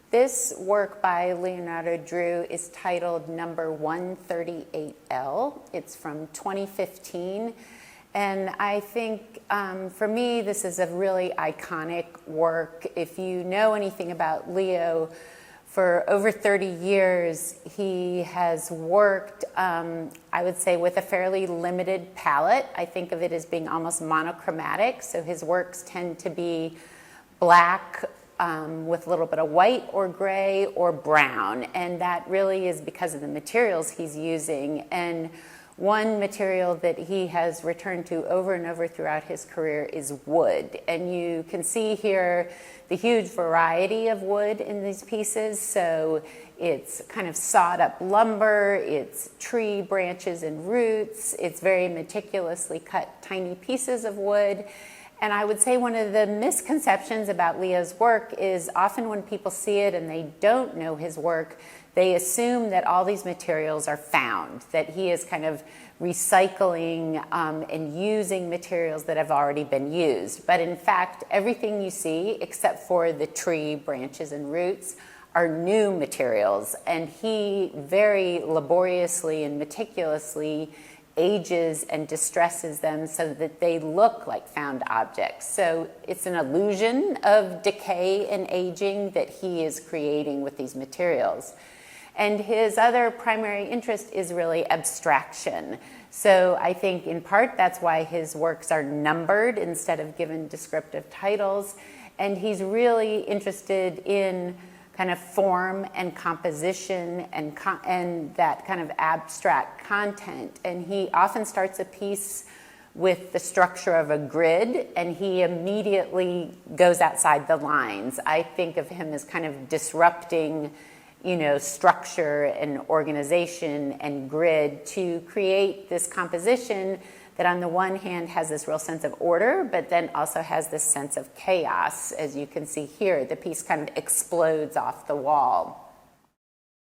This work by Leonardo Drew is titled Number 138L. It's from 2015. And I think for me, this is a really iconic work. If you know anything about Leo, for over 30 years, he has worked, I would say, with a fairly limited palette. I think of it as being almost monochromatic. So his works tend to be black with a little bit of white or gray or brown. And that really is because of the materials he's using. And one material that he has returned to over and over throughout his career is wood. And you can see here the huge variety of wood in these pieces. So it's kind of sawed up lumber, it's tree branches and roots, it's very meticulously cut tiny pieces of wood. And I would say one of the misconceptions about Leo's work is often when people see it and they don't know his work, they assume that all these materials are found, that he is kind of recycling and using materials that have already been used. But in fact, everything you see, except for the tree branches and roots, are new materials. And he very laboriously and meticulously ages and distresses them so that they look like found objects. So it's an illusion of decay and aging that he is creating with these materials. And his other primary interest is really abstraction. So I think in part that's why his works are numbered instead of given descriptive titles. And he's really interested in kind of form and composition and that kind of abstract content. And he often starts a piece with the structure of a grid, and he immediately goes outside the lines. I think of him as kind of disrupting, structure and organization and grid to create this composition that on the one hand has this real sense of order, but then also has this sense of chaos. As you can see here, the piece kind of explodes off the wall.